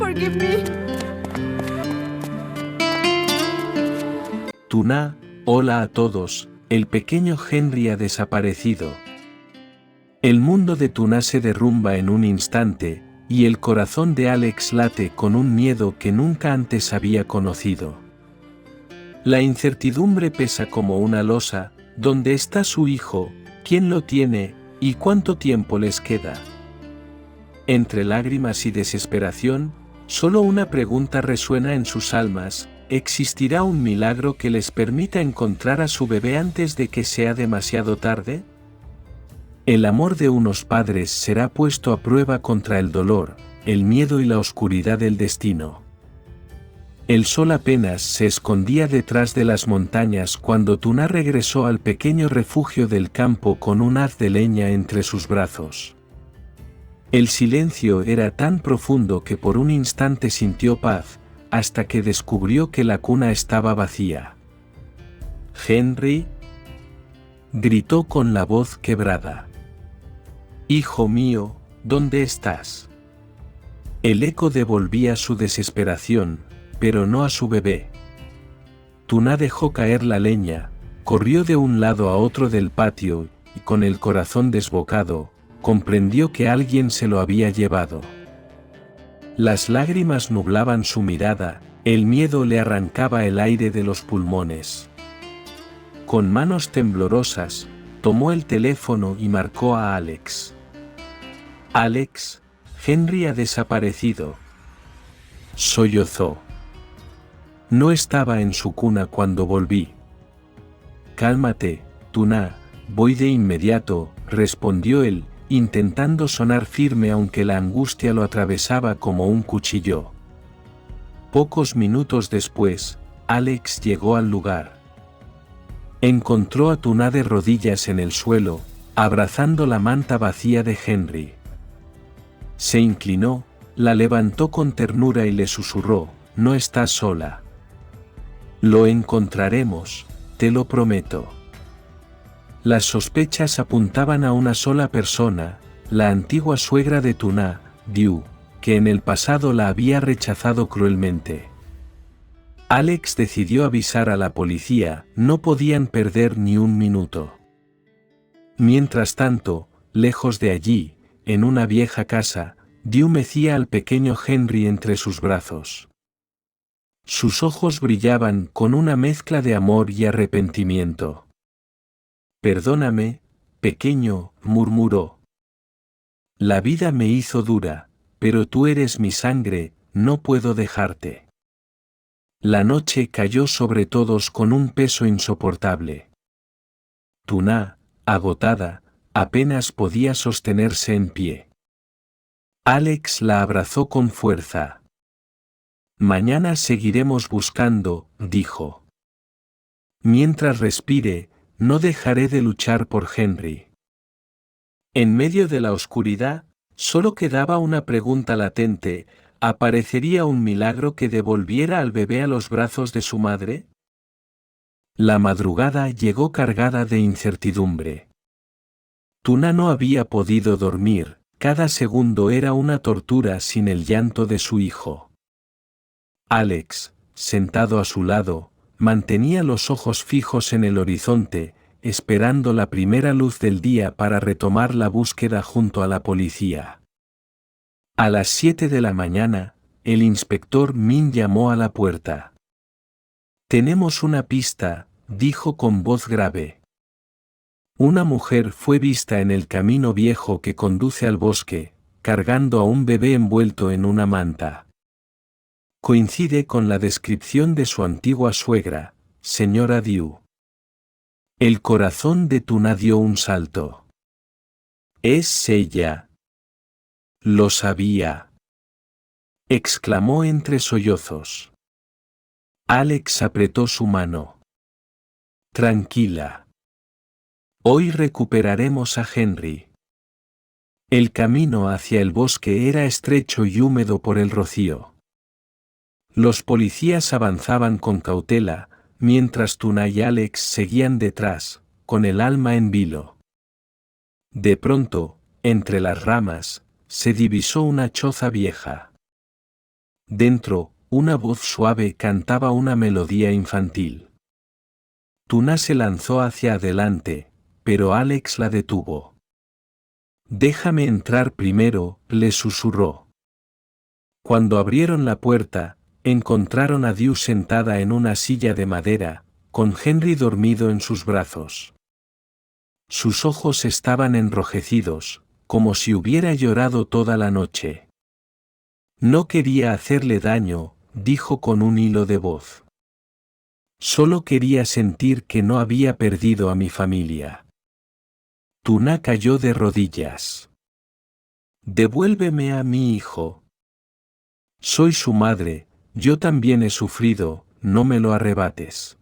forgive me. Tuna, hola a todos, el pequeño Henry ha desaparecido. El mundo de Tuna se derrumba en un instante, y el corazón de Alex late con un miedo que nunca antes había conocido. La incertidumbre pesa como una losa. ¿Dónde está su hijo? ¿Quién lo tiene? ¿Y cuánto tiempo les queda? Entre lágrimas y desesperación, solo una pregunta resuena en sus almas: ¿existirá un milagro que les permita encontrar a su bebé antes de que sea demasiado tarde? El amor de unos padres será puesto a prueba contra el dolor, el miedo y la oscuridad del destino. El sol apenas se escondía detrás de las montañas cuando Tuna regresó al pequeño refugio del campo con un haz de leña entre sus brazos. El silencio era tan profundo que por un instante sintió paz, hasta que descubrió que la cuna estaba vacía. «Henry», gritó con la voz quebrada. «Hijo mío, ¿dónde estás?». El eco devolvía su desesperación, pero no a su bebé. Tuna dejó caer la leña, corrió de un lado a otro del patio, y con el corazón desbocado, comprendió que alguien se lo había llevado. Las lágrimas nublaban su mirada, el miedo le arrancaba el aire de los pulmones. Con manos temblorosas, tomó el teléfono y marcó a Alex. «Alex, Henry ha desaparecido», sollozó. «No estaba en su cuna cuando volví». «Cálmate, Tuna, voy de inmediato», respondió él, intentando sonar firme aunque la angustia lo atravesaba como un cuchillo. Pocos minutos después, Alex llegó al lugar. Encontró a Tuna de rodillas en el suelo, abrazando la manta vacía de Henry. Se inclinó, la levantó con ternura y le susurró: «No estás sola. Lo encontraremos, te lo prometo». Las sospechas apuntaban a una sola persona, la antigua suegra de Tuna, Diu, que en el pasado la había rechazado cruelmente. Alex decidió avisar a la policía, no podían perder ni un minuto. Mientras tanto, lejos de allí, en una vieja casa, Diu mecía al pequeño Henry entre sus brazos. Sus ojos brillaban con una mezcla de amor y arrepentimiento. «Perdóname, pequeño», murmuró. «La vida me hizo dura, pero tú eres mi sangre, no puedo dejarte». La noche cayó sobre todos con un peso insoportable. Tuna, agotada, apenas podía sostenerse en pie. Alex la abrazó con fuerza. «Mañana seguiremos buscando», dijo. «Mientras respire, no dejaré de luchar por Henry». En medio de la oscuridad, solo quedaba una pregunta latente: ¿aparecería un milagro que devolviera al bebé a los brazos de su madre? La madrugada llegó cargada de incertidumbre. Tuna no había podido dormir, cada segundo era una tortura sin el llanto de su hijo. Alex, sentado a su lado, mantenía los ojos fijos en el horizonte, esperando la primera luz del día para retomar la búsqueda junto a la policía. A las 7 de la mañana, el inspector Min llamó a la puerta. «Tenemos una pista», dijo con voz grave. Una mujer fue vista en el camino viejo que conduce al bosque, cargando a un bebé envuelto en una manta. Coincide con la descripción de su antigua suegra, señora Diu. El corazón de Tuna dio un salto. «Es ella». «Lo sabía», exclamó entre sollozos. Alex apretó su mano. «Tranquila. Hoy recuperaremos a Henry». El camino hacia el bosque era estrecho y húmedo por el rocío. Los policías avanzaban con cautela, mientras Tuna y Alex seguían detrás, con el alma en vilo. De pronto, entre las ramas, se divisó una choza vieja. Dentro, una voz suave cantaba una melodía infantil. Tuna se lanzó hacia adelante, pero Alex la detuvo. «Déjame entrar primero», le susurró. Cuando abrieron la puerta, encontraron a Dew sentada en una silla de madera, con Henry dormido en sus brazos. Sus ojos estaban enrojecidos, como si hubiera llorado toda la noche. «No quería hacerle daño», dijo con un hilo de voz. «Solo quería sentir que no había perdido a mi familia». Tuna cayó de rodillas. «Devuélveme a mi hijo. Soy su madre, yo también he sufrido, no me lo arrebates».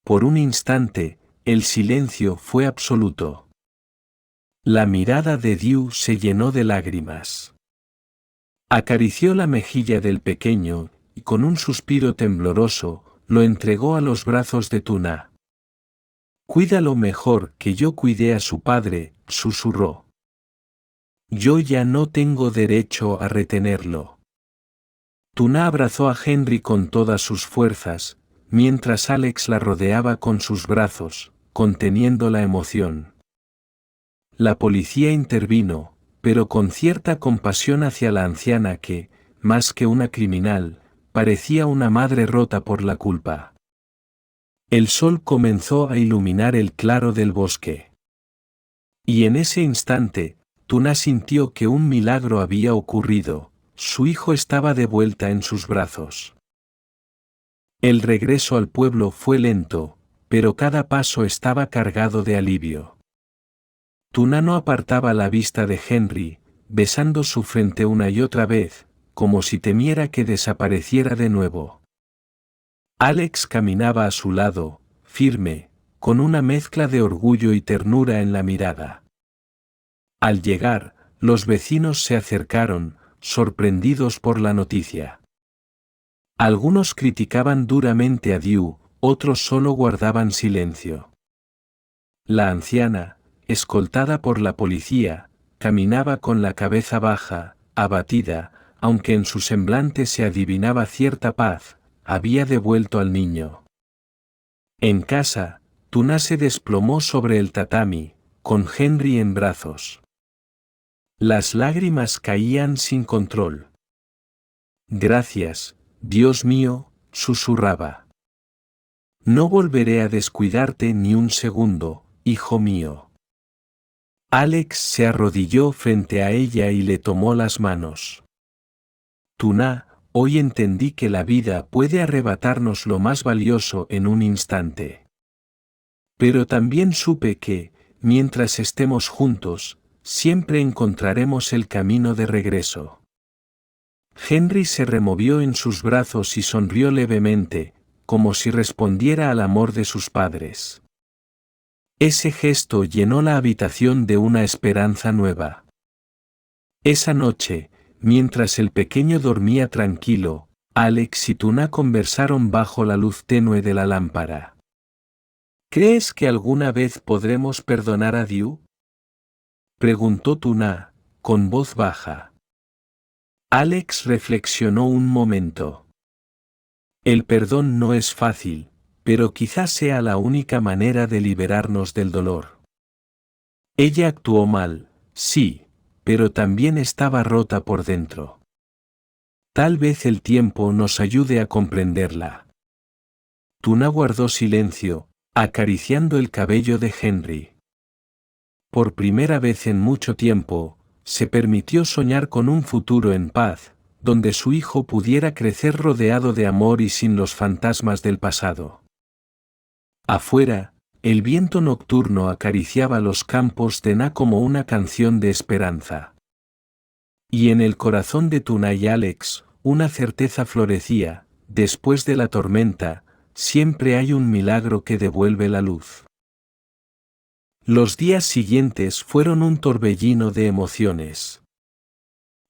Por un instante, el silencio fue absoluto. La mirada de Dew se llenó de lágrimas. Acarició la mejilla del pequeño, y con un suspiro tembloroso, lo entregó a los brazos de Tuna. «Cuídalo mejor que yo cuidé a su padre», susurró. «Yo ya no tengo derecho a retenerlo». Tuna abrazó a Henry con todas sus fuerzas, mientras Alex la rodeaba con sus brazos, conteniendo la emoción. La policía intervino, pero con cierta compasión hacia la anciana que, más que una criminal, parecía una madre rota por la culpa. El sol comenzó a iluminar el claro del bosque. Y en ese instante, Tuna sintió que un milagro había ocurrido, su hijo estaba de vuelta en sus brazos. El regreso al pueblo fue lento, pero cada paso estaba cargado de alivio. Tuna no apartaba la vista de Henry, besando su frente una y otra vez, como si temiera que desapareciera de nuevo. Alex caminaba a su lado, firme, con una mezcla de orgullo y ternura en la mirada. Al llegar, los vecinos se acercaron, sorprendidos por la noticia. Algunos criticaban duramente a Dew, otros solo guardaban silencio. La anciana, escoltada por la policía, caminaba con la cabeza baja, abatida, aunque en su semblante se adivinaba cierta paz, había devuelto al niño. En casa, Tuna se desplomó sobre el tatami, con Henry en brazos. Las lágrimas caían sin control. «Gracias, Dios mío», susurraba. «No volveré a descuidarte ni un segundo, hijo mío». Alex se arrodilló frente a ella y le tomó las manos. «Tuna, hoy entendí que la vida puede arrebatarnos lo más valioso en un instante. Pero también supe que, mientras estemos juntos, siempre encontraremos el camino de regreso». Henry se removió en sus brazos y sonrió levemente, como si respondiera al amor de sus padres. Ese gesto llenó la habitación de una esperanza nueva. Esa noche, mientras el pequeño dormía tranquilo, Alex y Tuna conversaron bajo la luz tenue de la lámpara. «¿Crees que alguna vez podremos perdonar a Dew?», preguntó Tuna, con voz baja. Alex reflexionó un momento. «El perdón no es fácil, pero quizás sea la única manera de liberarnos del dolor». Ella actuó mal, sí, pero también estaba rota por dentro. Tal vez el tiempo nos ayude a comprenderla. Tuna guardó silencio, acariciando el cabello de Henry. Por primera vez en mucho tiempo, se permitió soñar con un futuro en paz, donde su hijo pudiera crecer rodeado de amor y sin los fantasmas del pasado. Afuera, el viento nocturno acariciaba los campos de Na como una canción de esperanza. Y en el corazón de Tuna y Alex, una certeza florecía: después de la tormenta, siempre hay un milagro que devuelve la luz. Los días siguientes fueron un torbellino de emociones.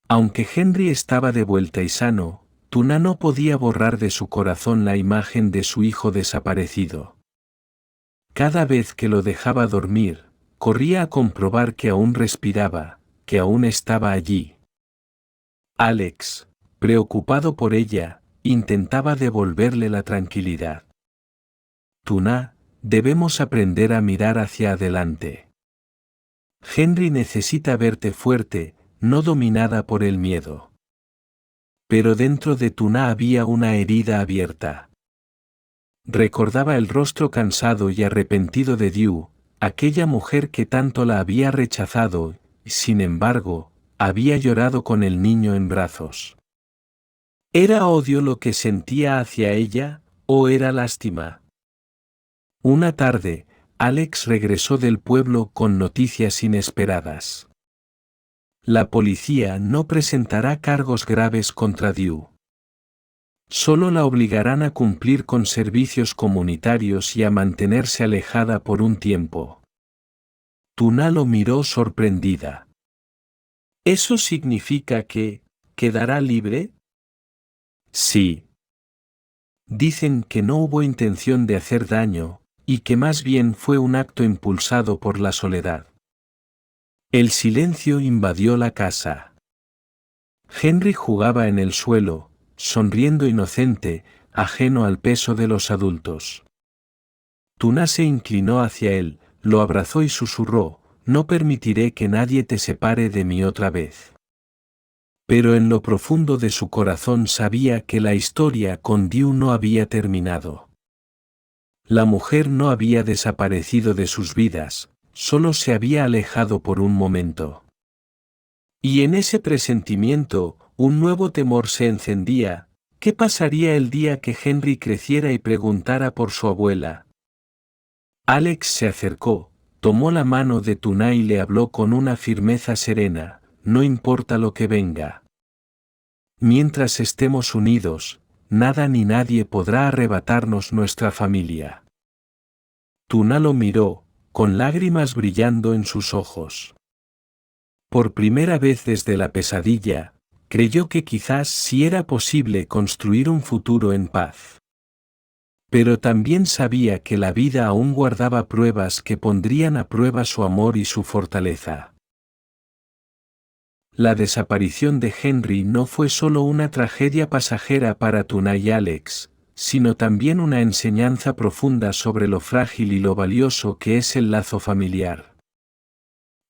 Aunque Henry estaba de vuelta y sano, Tuna no podía borrar de su corazón la imagen de su hijo desaparecido. Cada vez que lo dejaba dormir, corría a comprobar que aún respiraba, que aún estaba allí. «Alex», preocupado por ella, intentaba devolverle la tranquilidad. Tuna, debemos aprender a mirar hacia adelante. Henry necesita verte fuerte, no dominada por el miedo. Pero dentro de Tuna había una herida abierta. Recordaba el rostro cansado y arrepentido de Dew, aquella mujer que tanto la había rechazado, y sin embargo, había llorado con el niño en brazos. ¿Era odio lo que sentía hacia ella, o era lástima? Una tarde, Alex regresó del pueblo con noticias inesperadas. La policía no presentará cargos graves contra Dew. Solo la obligarán a cumplir con servicios comunitarios y a mantenerse alejada por un tiempo. Tuna lo miró sorprendida. ¿Eso significa que quedará libre? Sí. Dicen que no hubo intención de hacer daño, y que más bien fue un acto impulsado por la soledad. El silencio invadió la casa. Henry jugaba en el suelo, sonriendo inocente, ajeno al peso de los adultos. Tuna se inclinó hacia él, lo abrazó y susurró: «No permitiré que nadie te separe de mí otra vez». Pero en lo profundo de su corazón sabía que la historia con Dew no había terminado. La mujer no había desaparecido de sus vidas, solo se había alejado por un momento. Y en ese presentimiento, un nuevo temor se encendía: ¿qué pasaría el día que Henry creciera y preguntara por su abuela? Alex se acercó, tomó la mano de Tuna y le habló con una firmeza serena: no importa lo que venga. Mientras estemos unidos, nada ni nadie podrá arrebatarnos nuestra familia. Tuna lo miró, con lágrimas brillando en sus ojos. Por primera vez desde la pesadilla, creyó que quizás sí era posible construir un futuro en paz. Pero también sabía que la vida aún guardaba pruebas que pondrían a prueba su amor y su fortaleza. La desaparición de Henry no fue solo una tragedia pasajera para Tuna y Alex, sino también una enseñanza profunda sobre lo frágil y lo valioso que es el lazo familiar.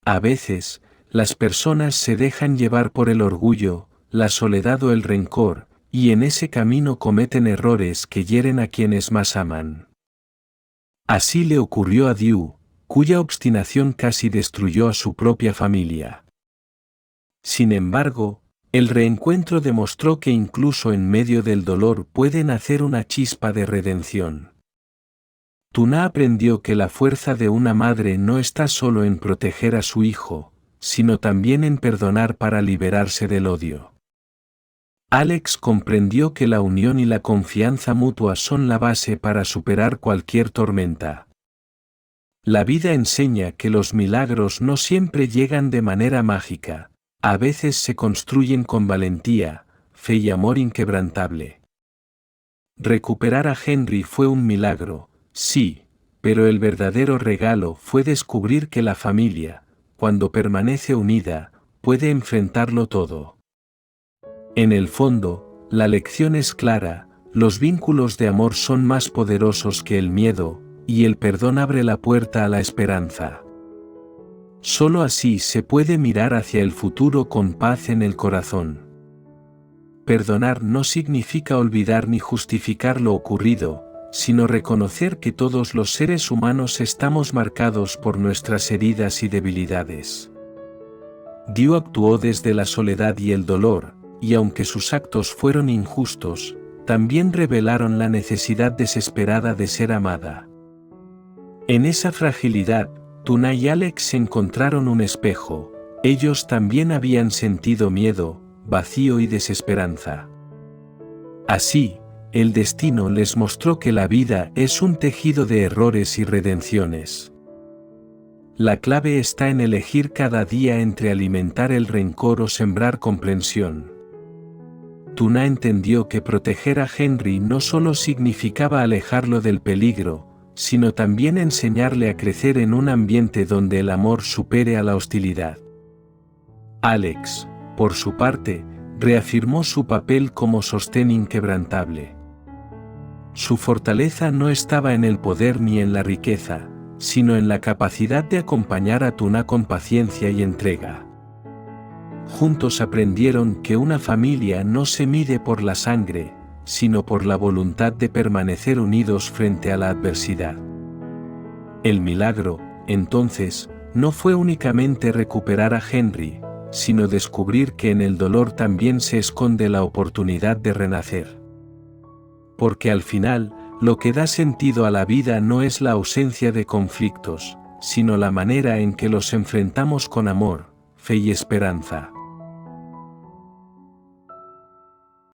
A veces, las personas se dejan llevar por el orgullo, la soledad o el rencor, y en ese camino cometen errores que hieren a quienes más aman. Así le ocurrió a Dew, cuya obstinación casi destruyó a su propia familia. Sin embargo, el reencuentro demostró que incluso en medio del dolor puede nacer una chispa de redención. Tuna aprendió que la fuerza de una madre no está solo en proteger a su hijo, sino también en perdonar para liberarse del odio. Alex comprendió que la unión y la confianza mutua son la base para superar cualquier tormenta. La vida enseña que los milagros no siempre llegan de manera mágica. A veces se construyen con valentía, fe y amor inquebrantable. Recuperar a Henry fue un milagro, sí, pero el verdadero regalo fue descubrir que la familia, cuando permanece unida, puede enfrentarlo todo. En el fondo, la lección es clara: los vínculos de amor son más poderosos que el miedo, y el perdón abre la puerta a la esperanza. Solo así se puede mirar hacia el futuro con paz en el corazón. Perdonar no significa olvidar ni justificar lo ocurrido, sino reconocer que todos los seres humanos estamos marcados por nuestras heridas y debilidades. Dew actuó desde la soledad y el dolor, y aunque sus actos fueron injustos, también revelaron la necesidad desesperada de ser amada. En esa fragilidad, Tuna y Alex encontraron un espejo. Ellos también habían sentido miedo, vacío y desesperanza. Así, el destino les mostró que la vida es un tejido de errores y redenciones. La clave está en elegir cada día entre alimentar el rencor o sembrar comprensión. Tuna entendió que proteger a Henry no solo significaba alejarlo del peligro, sino también enseñarle a crecer en un ambiente donde el amor supere a la hostilidad. Alex, por su parte, reafirmó su papel como sostén inquebrantable. Su fortaleza no estaba en el poder ni en la riqueza, sino en la capacidad de acompañar a Tuna con paciencia y entrega. Juntos aprendieron que una familia no se mide por la sangre, sino por la voluntad de permanecer unidos frente a la adversidad. El milagro, entonces, no fue únicamente recuperar a Henry, sino descubrir que en el dolor también se esconde la oportunidad de renacer. Porque al final, lo que da sentido a la vida no es la ausencia de conflictos, sino la manera en que los enfrentamos con amor, fe y esperanza.